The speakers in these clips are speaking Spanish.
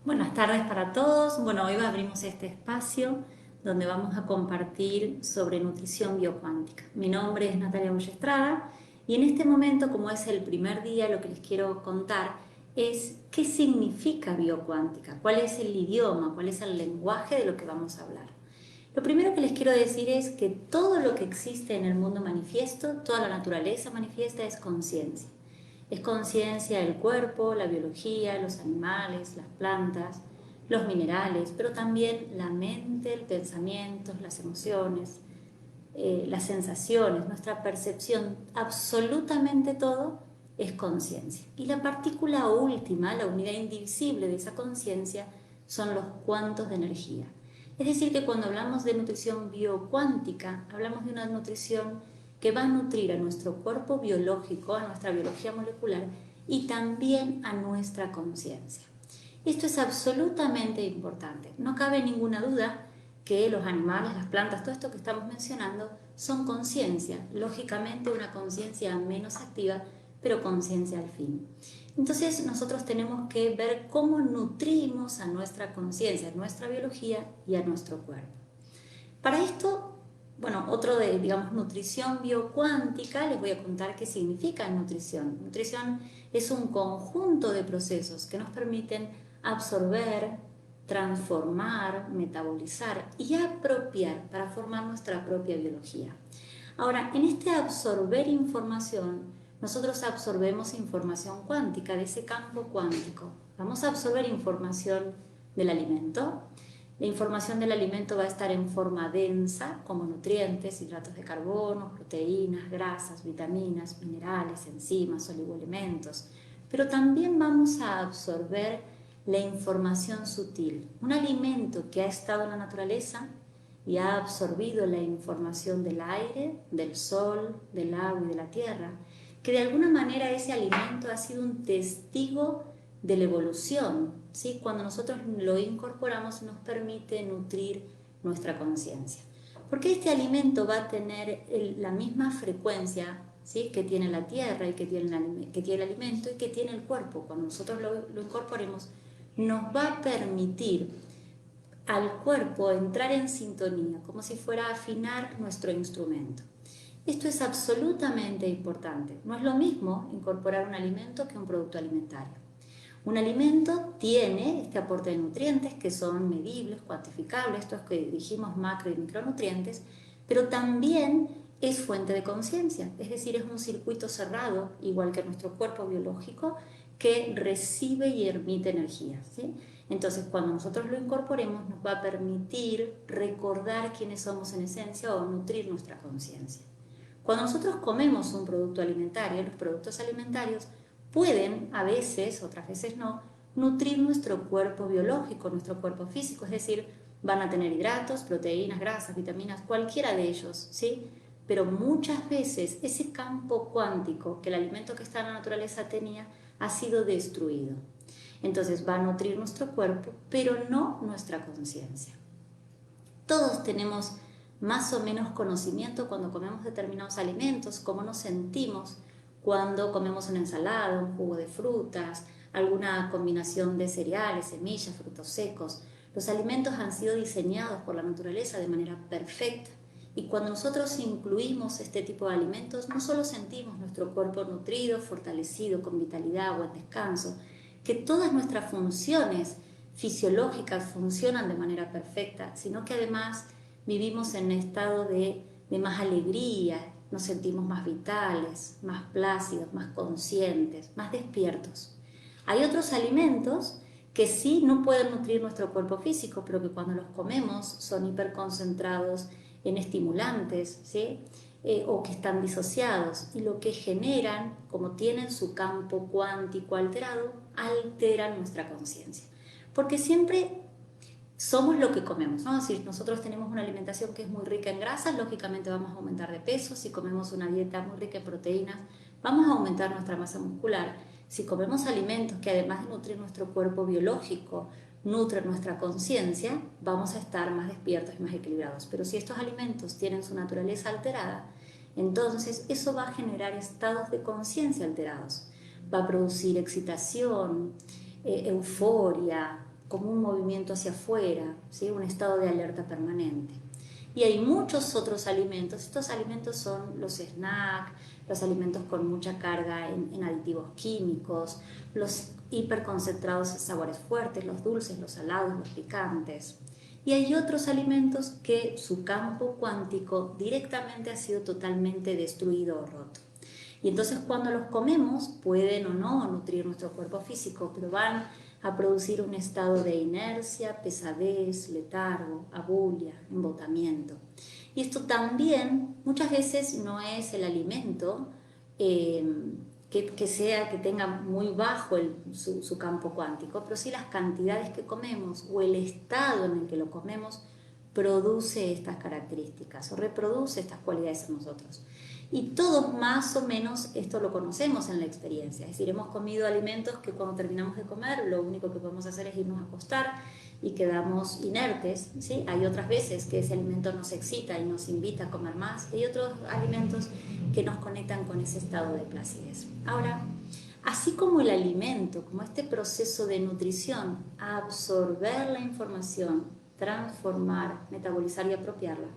Buenas tardes para todos. Bueno, hoy abrimos este espacio donde vamos a compartir sobre nutrición biocuántica. Mi nombre es Natalia Bullestrada y en este momento, como es el primer día, lo que les quiero contar es qué significa biocuántica, cuál es el idioma, cuál es el lenguaje de lo que vamos a hablar. Lo primero que les quiero decir es que todo lo que existe en el mundo manifiesto, toda la naturaleza manifiesta es conciencia. Es conciencia del cuerpo, la biología, los animales, las plantas, los minerales, pero también la mente, el pensamiento, las emociones, las sensaciones, nuestra percepción, absolutamente todo es conciencia. Y la partícula última, la unidad indivisible de esa conciencia, son los cuantos de energía. Es decir, que cuando hablamos de nutrición biocuántica, hablamos de una nutrición que va a nutrir a nuestro cuerpo biológico, a nuestra biología molecular y también a nuestra conciencia. Esto es absolutamente importante. No cabe ninguna duda que los animales, las plantas, todo esto que estamos mencionando son conciencia. Lógicamente una conciencia menos activa, pero conciencia al fin. Entonces nosotros tenemos que ver cómo nutrimos a nuestra conciencia, a nuestra biología y a nuestro cuerpo. Para esto, bueno, otro de, digamos, nutrición biocuántica, les voy a contar qué significa nutrición. Nutrición es un conjunto de procesos que nos permiten absorber, transformar, metabolizar y apropiar para formar nuestra propia biología. Ahora, en este absorber información, nosotros absorbemos información cuántica de ese campo cuántico. Vamos a absorber información del alimento. La información del alimento va a estar en forma densa, como nutrientes, hidratos de carbono, proteínas, grasas, vitaminas, minerales, enzimas, oligoelementos. Pero también vamos a absorber la información sutil. Un alimento que ha estado en la naturaleza y ha absorbido la información del aire, del sol, del agua y de la tierra, que de alguna manera ese alimento ha sido un testigo de la evolución, ¿sí? Cuando nosotros lo incorporamos nos permite nutrir nuestra conciencia. Porque este alimento va a tener la misma frecuencia, ¿sí?, que tiene la tierra y que tiene el alimento y que tiene el cuerpo. Cuando nosotros lo incorporemos nos va a permitir al cuerpo entrar en sintonía, como si fuera a afinar nuestro instrumento. Esto es absolutamente importante. No es lo mismo incorporar un alimento que un producto alimentario. Un alimento tiene este aporte de nutrientes que son medibles, cuantificables, estos que dijimos macro y micronutrientes, pero también es fuente de conciencia, es decir, es un circuito cerrado, igual que nuestro cuerpo biológico, que recibe y emite energía, ¿sí? Entonces, cuando nosotros lo incorporemos, nos va a permitir recordar quiénes somos en esencia o nutrir nuestra conciencia. Cuando nosotros comemos un producto alimentario, los productos alimentarios pueden, a veces, otras veces no, nutrir nuestro cuerpo biológico, nuestro cuerpo físico, es decir, van a tener hidratos, proteínas, grasas, vitaminas, cualquiera de ellos, ¿sí? Pero muchas veces ese campo cuántico que el alimento que está en la naturaleza tenía ha sido destruido. Entonces va a nutrir nuestro cuerpo, pero no nuestra conciencia. Todos tenemos más o menos conocimiento cuando comemos determinados alimentos, cómo nos sentimos cuando comemos una ensalada, un jugo de frutas, alguna combinación de cereales, semillas, frutos secos. Los alimentos han sido diseñados por la naturaleza de manera perfecta y cuando nosotros incluimos este tipo de alimentos no solo sentimos nuestro cuerpo nutrido, fortalecido, con vitalidad, buen descanso, que todas nuestras funciones fisiológicas funcionan de manera perfecta, sino que además vivimos en un estado de más alegría, nos sentimos más vitales, más plácidos, más conscientes, más despiertos. Hay otros alimentos que sí no pueden nutrir nuestro cuerpo físico, pero que cuando los comemos son hiperconcentrados en estimulantes, ¿sí? O que están disociados y lo que generan, como tienen su campo cuántico alterado, alteran nuestra conciencia. Porque siempre somos lo que comemos, ¿no? Si nosotros tenemos una alimentación que es muy rica en grasas, lógicamente vamos a aumentar de peso. Si comemos una dieta muy rica en proteínas, vamos a aumentar nuestra masa muscular. Si comemos alimentos que además de nutrir nuestro cuerpo biológico, nutren nuestra conciencia, vamos a estar más despiertos y más equilibrados. Pero si estos alimentos tienen su naturaleza alterada, Entonces eso va a generar estados de conciencia alterados, va a producir excitación, euforia, como un movimiento hacia afuera, ¿sí? Un estado de alerta permanente. Y hay muchos otros alimentos. Estos alimentos son los snacks, los alimentos con mucha carga en aditivos químicos, los hiperconcentrados en sabores fuertes, los dulces, los salados, los picantes. Y hay otros alimentos que su campo cuántico directamente ha sido totalmente destruido o roto. Y entonces cuando los comemos pueden o no nutrir nuestro cuerpo físico, pero van a producir un estado de inercia, pesadez, letargo, abulia, embotamiento. Y esto también muchas veces no es el alimento que tenga muy bajo su campo cuántico, pero sí las cantidades que comemos o el estado en el que lo comemos produce estas características o reproduce estas cualidades en nosotros. Y todos más o menos esto lo conocemos en la experiencia, es decir, hemos comido alimentos que cuando terminamos de comer lo único que podemos hacer es irnos a acostar y quedamos inertes, ¿sí? Hay otras veces que ese alimento nos excita y nos invita a comer más, y hay otros alimentos que nos conectan con ese estado de placidez. Ahora, así como el alimento, como este proceso de nutrición, absorber la información, transformar, metabolizar y apropiarla,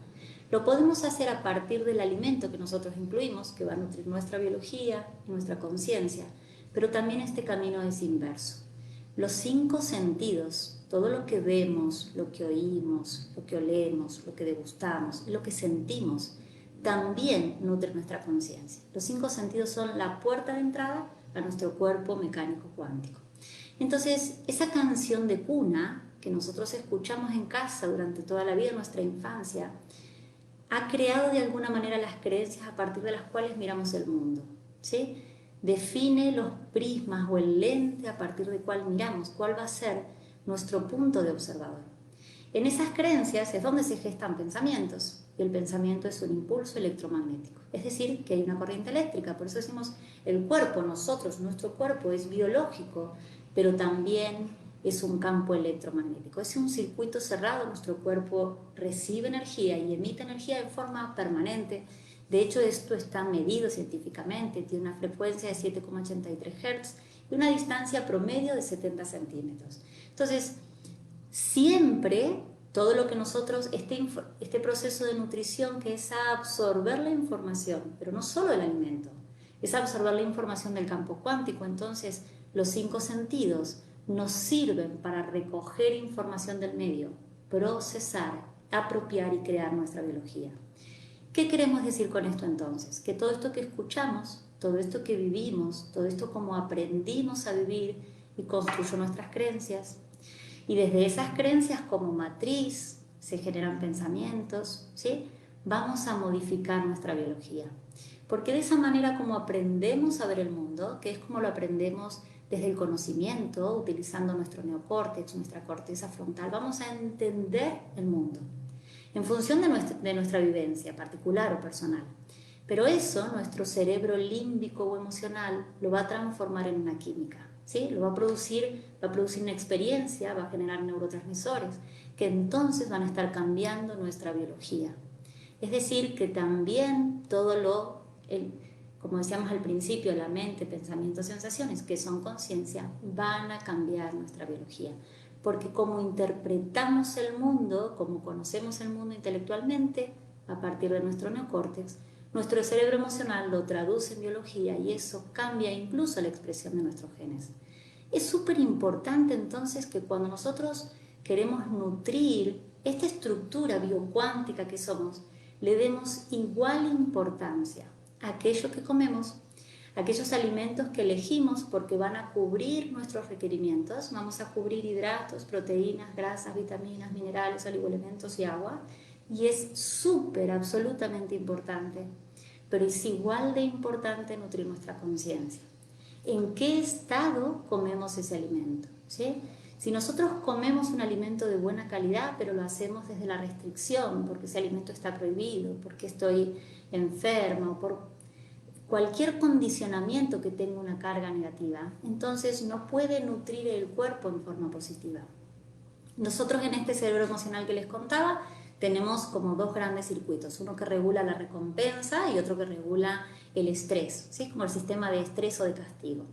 lo podemos hacer a partir del alimento que nosotros incluimos, que va a nutrir nuestra biología y nuestra conciencia, pero también este camino es inverso. Los 5 sentidos, todo lo que vemos, lo que oímos, lo que olemos, lo que degustamos, lo que sentimos, también nutre nuestra conciencia. Los 5 sentidos son la puerta de entrada a nuestro cuerpo mecánico cuántico. Entonces, esa canción de cuna que nosotros escuchamos en casa durante toda la vida, nuestra infancia, ha creado de alguna manera las creencias a partir de las cuales miramos el mundo, ¿sí? Define los prismas o el lente a partir de cuál miramos, cuál va a ser nuestro punto de observador. En esas creencias es donde se gestan pensamientos, y el pensamiento es un impulso electromagnético, es decir, que hay una corriente eléctrica. Por eso decimos el cuerpo, nosotros, nuestro cuerpo es biológico, pero también es un campo electromagnético, es un circuito cerrado. Nuestro cuerpo recibe energía y emite energía de forma permanente. De hecho, esto está medido científicamente, tiene una frecuencia de 7,83 Hz y una distancia promedio de 70 centímetros. Entonces, siempre todo lo que nosotros, este proceso de nutrición que es absorber la información, pero no solo el alimento, es absorber la información del campo cuántico. Entonces, los 5 sentidos nos sirven para recoger información del medio, procesar, apropiar y crear nuestra biología. ¿Qué queremos decir con esto entonces? Que todo esto que escuchamos, todo esto que vivimos, todo esto como aprendimos a vivir y construyó nuestras creencias, y desde esas creencias como matriz se generan pensamientos, ¿sí? Vamos a modificar nuestra biología. Porque de esa manera como aprendemos a ver el mundo, que es como lo aprendemos desde el conocimiento, utilizando nuestro neocórtex, nuestra corteza frontal, vamos a entender el mundo en función de nuestra vivencia particular o personal. Pero eso, nuestro cerebro límbico o emocional, lo va a transformar en una química, ¿sí? Lo va a producir una experiencia, va a generar neurotransmisores, que entonces van a estar cambiando nuestra biología. Es decir, que también como decíamos al principio, la mente, pensamientos, sensaciones, que son conciencia, van a cambiar nuestra biología. Porque como interpretamos el mundo, como conocemos el mundo intelectualmente, a partir de nuestro neocórtex, nuestro cerebro emocional lo traduce en biología y eso cambia incluso la expresión de nuestros genes. Es súper importante entonces que cuando nosotros queremos nutrir esta estructura biocuántica que somos, le demos igual importancia a aquello que comemos, aquellos alimentos que elegimos porque van a cubrir nuestros requerimientos. Vamos a cubrir hidratos, proteínas, grasas, vitaminas, minerales, oligoelementos y agua. Y es súper, absolutamente importante. Pero es igual de importante nutrir nuestra conciencia. ¿En qué estado comemos ese alimento? ¿Sí? Si nosotros comemos un alimento de buena calidad, pero lo hacemos desde la restricción, porque ese alimento está prohibido, porque estoy enferma o por cualquier condicionamiento que tenga una carga negativa, entonces no puede nutrir el cuerpo en forma positiva. Nosotros en este cerebro emocional que les contaba tenemos como dos grandes circuitos, uno que regula la recompensa y otro que regula el estrés, ¿sí? Como el sistema de estrés o de castigo.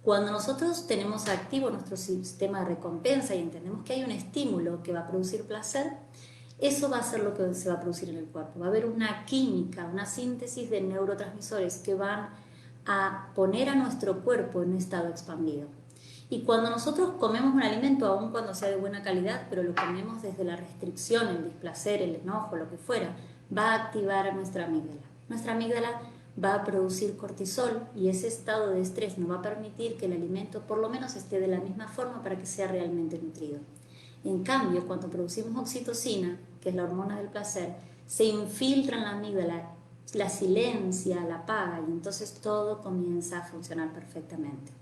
Cuando nosotros tenemos activo nuestro sistema de recompensa y entendemos que hay un estímulo que va a producir placer, eso va a ser lo que se va a producir en el cuerpo. Va a haber una química, una síntesis de neurotransmisores que van a poner a nuestro cuerpo en un estado expandido. Y cuando nosotros comemos un alimento, aun cuando sea de buena calidad, pero lo comemos desde la restricción, el displacer, el enojo, lo que fuera, va a activar a nuestra amígdala. Nuestra amígdala va a producir cortisol y ese estado de estrés nos va a permitir que el alimento por lo menos esté de la misma forma para que sea realmente nutrido. En cambio, cuando producimos oxitocina, que es la hormona del placer, se infiltra en la amígdala, la silencia, la apaga y entonces todo comienza a funcionar perfectamente.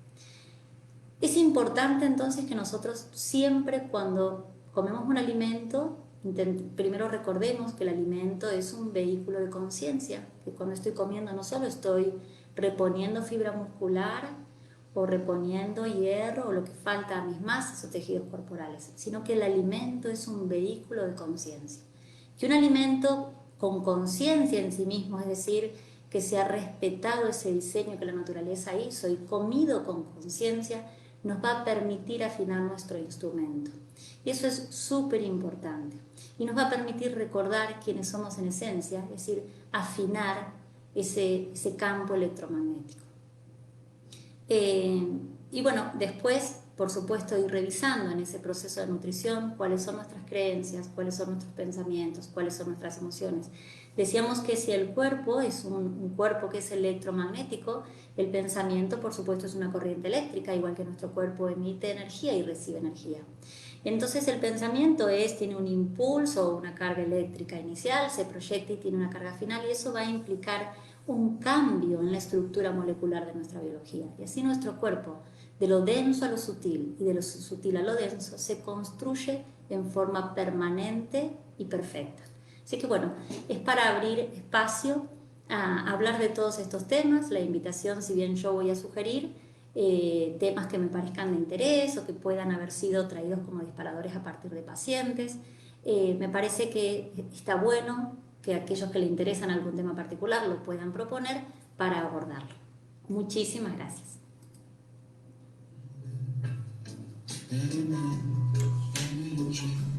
Es importante entonces que nosotros siempre cuando comemos un alimento, primero recordemos que el alimento es un vehículo de conciencia, que cuando estoy comiendo no solo estoy reponiendo fibra muscular o reponiendo hierro o lo que falta a mis masas o tejidos corporales, sino que el alimento es un vehículo de conciencia. Que un alimento con conciencia en sí mismo, es decir, que se ha respetado ese diseño que la naturaleza hizo y comido con conciencia, nos va a permitir afinar nuestro instrumento. Y eso es súper importante. Y nos va a permitir recordar quiénes somos en esencia, es decir, afinar ese campo electromagnético. Y bueno, después, por supuesto, ir revisando en ese proceso de nutrición cuáles son nuestras creencias, cuáles son nuestros pensamientos, cuáles son nuestras emociones. Decíamos que si el cuerpo es un cuerpo que es electromagnético, el pensamiento, por supuesto, es una corriente eléctrica, igual que nuestro cuerpo emite energía y recibe energía. Entonces el pensamiento tiene un impulso o una carga eléctrica inicial, se proyecta y tiene una carga final y eso va a implicar un cambio en la estructura molecular de nuestra biología. Y así nuestro cuerpo, de lo denso a lo sutil y de lo sutil a lo denso, se construye en forma permanente y perfecta. Así que bueno, es para abrir espacio a hablar de todos estos temas. La invitación, si bien yo voy a sugerir temas que me parezcan de interés o que puedan haber sido traídos como disparadores a partir de pacientes, me parece que está bueno que aquellos que le interesan algún tema particular lo puedan proponer para abordarlo. Muchísimas gracias. Energy.